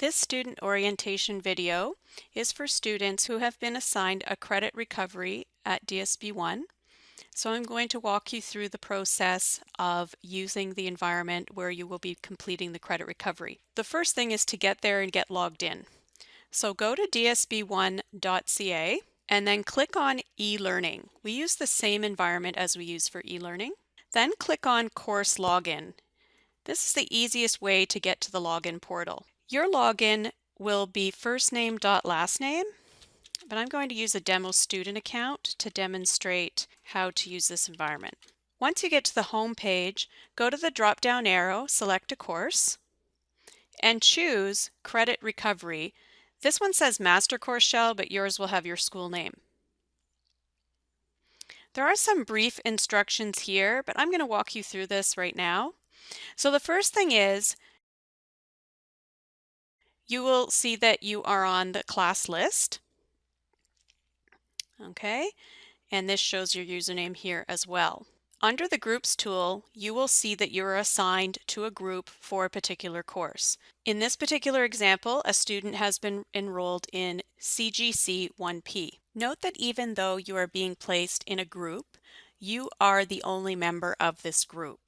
This student orientation video is for students who have been assigned a credit recovery at DSB 1. So I'm going to walk you through the process of using the environment where you will be completing the credit recovery. The first thing is to get there and get logged in. So go to dsb1.ca and then click on e-learning. We use the same environment as we use for e-learning. Then click on course login. This is the easiest way to get to the login portal. Your login will be firstname.last name, but I'm going to use a demo student account to demonstrate how to use this environment. Once you get to the home page, go to the drop-down arrow, select a course, and choose Credit Recovery. This one says Master Course Shell, but yours will have your school name. There are some brief instructions here, but I'm going to walk you through this right now. So the first thing is, you will see that you are on the class list. Okay, and this shows your username here as well. Under the Groups tool, you will see that you are assigned to a group for a particular course. In this particular example, a student has been enrolled in CGC 1P. Note that even though you are being placed in a group, you are the only member of this group.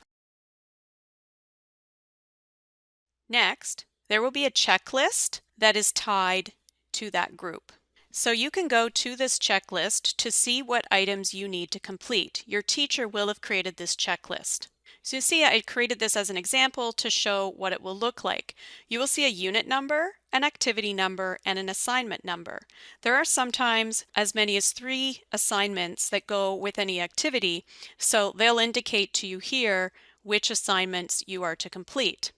Next, there will be a checklist that is tied to that group. So you can go to this checklist to see what items you need to complete. Your teacher will have created this checklist. So you see I created this as an example to show what it will look like. You will see a unit number, an activity number, and an assignment number. There are sometimes as many as 3 assignments that go with any activity, so they'll indicate to you here which assignments you are to complete.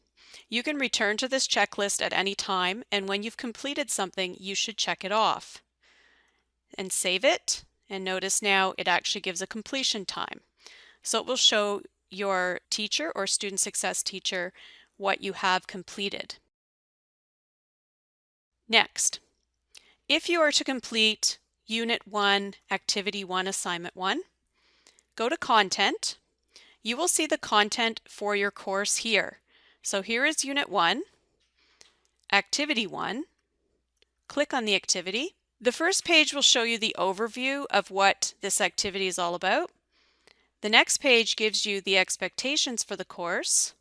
You can return to this checklist at any time, and when you've completed something, you should check it off and save it. And notice now it actually gives a completion time. So it will show your teacher or student success teacher what you have completed. Next, if you are to complete Unit 1, Activity 1, Assignment 1, go to Content. You will see the content for your course here. So here is Unit 1, Activity 1. Click on the activity. The first page will show you the overview of what this activity is all about. The next page gives you the expectations for the course.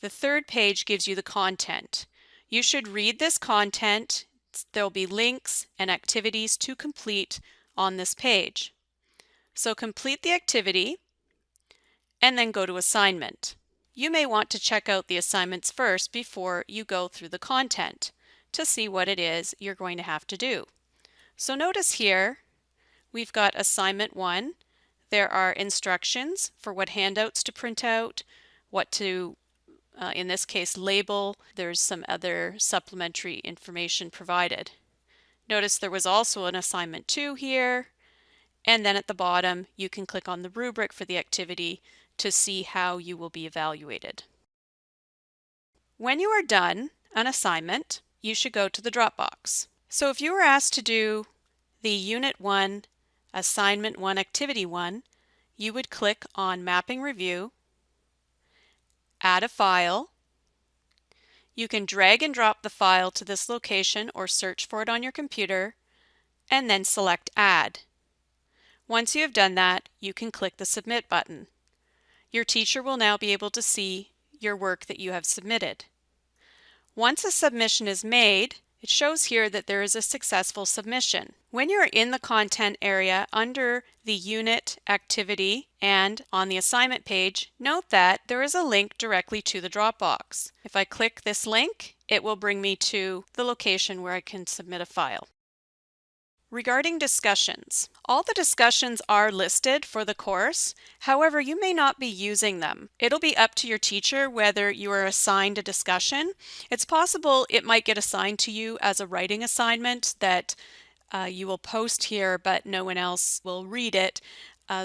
The third page gives you the content. You should read this content. There will be links and activities to complete on this page. So complete the activity and then go to assignment. You may want to check out the assignments first before you go through the content to see what it is you're going to have to do. So notice here we've got assignment 1. There are instructions for what handouts to print out, what to, in this case, label. There's some other supplementary information provided. Notice there was also an assignment 2 here, and then at the bottom you can click on the rubric for the activity to see how you will be evaluated. When you are done an assignment, you should go to the Dropbox. So if you were asked to do the Unit 1, Assignment 1, Activity 1, you would click on Mapping Review, add a file. You can drag and drop the file to this location or search for it on your computer, and then select Add. Once you have done that, you can click the Submit button. Your teacher will now be able to see your work that you have submitted. Once a submission is made, it shows here that there is a successful submission. When you're in the content area under the unit activity and on the assignment page, note that there is a link directly to the Dropbox. If I click this link, it will bring me to the location where I can submit a file. Regarding discussions, all the discussions are listed for the course. However, you may not be using them. It'll be up to your teacher whether you are assigned a discussion. It's possible it might get assigned to you as a writing assignment that you will post here, but no one else will read it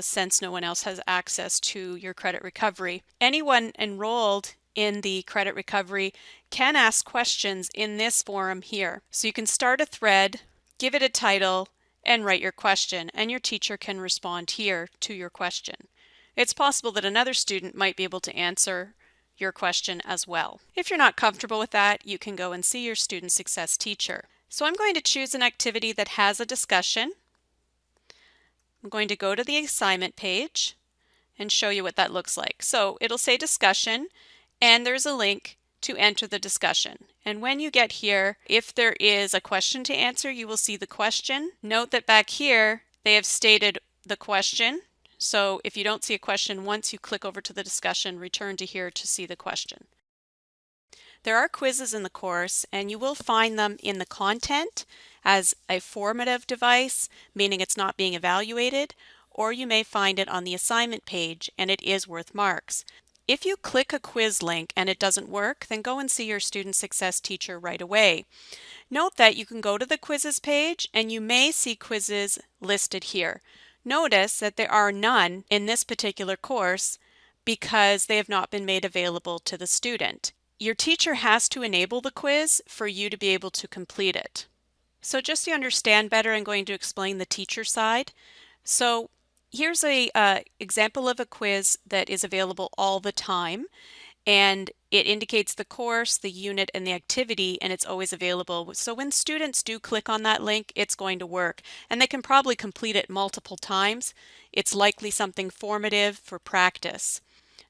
since no one else has access to your credit recovery. Anyone enrolled in the credit recovery can ask questions in this forum here. So you can start a thread, give it a title, and write your question, and your teacher can respond here to your question. It's possible that another student might be able to answer your question as well. If you're not comfortable with that, you can go and see your student success teacher. So I'm going to choose an activity that has a discussion. I'm going to go to the assignment page and show you what that looks like. So it'll say discussion, and there's a link to enter the discussion. And when you get here, if there is a question to answer, you will see the question. Note that back here, they have stated the question. So if you don't see a question, once you click over to the discussion, return to here to see the question. There are quizzes in the course, and you will find them in the content as a formative device, meaning it's not being evaluated, or you may find it on the assignment page and it is worth marks. If you click a quiz link and it doesn't work, then go and see your student success teacher right away. Note that you can go to the quizzes page and you may see quizzes listed here. Notice that there are none in this particular course because they have not been made available to the student. Your teacher has to enable the quiz for you to be able to complete it. So just so you understand better, I'm going to explain the teacher side. So here's a example of a quiz that is available all the time, and it indicates the course, the unit, and the activity, and it's always available. So when students do click on that link, it's going to work, and they can probably complete it multiple times. It's likely something formative for practice.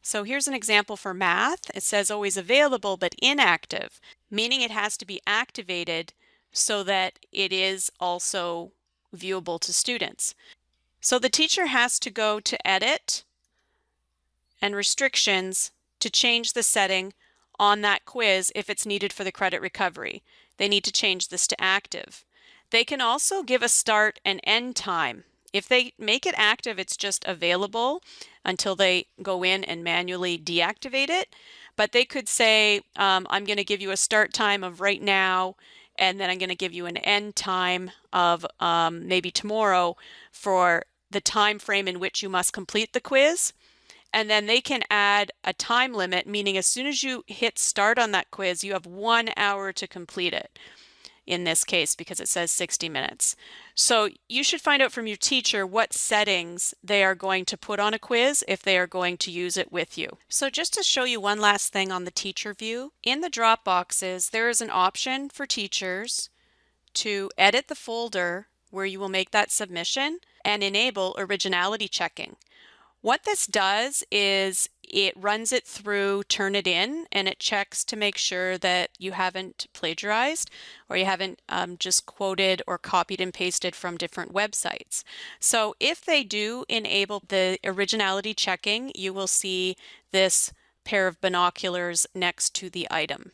So here's an example for math. It says always available but inactive, meaning it has to be activated so that it is also viewable to students. So the teacher has to go to Edit and Restrictions to change the setting on that quiz if it's needed for the credit recovery. They need to change this to active. They can also give a start and end time. If they make it active, it's just available until they go in and manually deactivate it. But they could say, I'm going to give you a start time of right now, and then I'm going to give you an end time of maybe tomorrow for the time frame in which you must complete the quiz. And then they can add a time limit, meaning as soon as you hit start on that quiz, you have 1 hour to complete it. In this case, because it says 60 minutes. So you should find out from your teacher what settings they are going to put on a quiz if they are going to use it with you. So just to show you one last thing on the teacher view, in the Dropboxes, there is an option for teachers to edit the folder where you will make that submission and enable originality checking. What this does is it runs it through Turnitin, and it checks to make sure that you haven't plagiarized or you haven't just quoted or copied and pasted from different websites. So if they do enable the originality checking, you will see this pair of binoculars next to the item.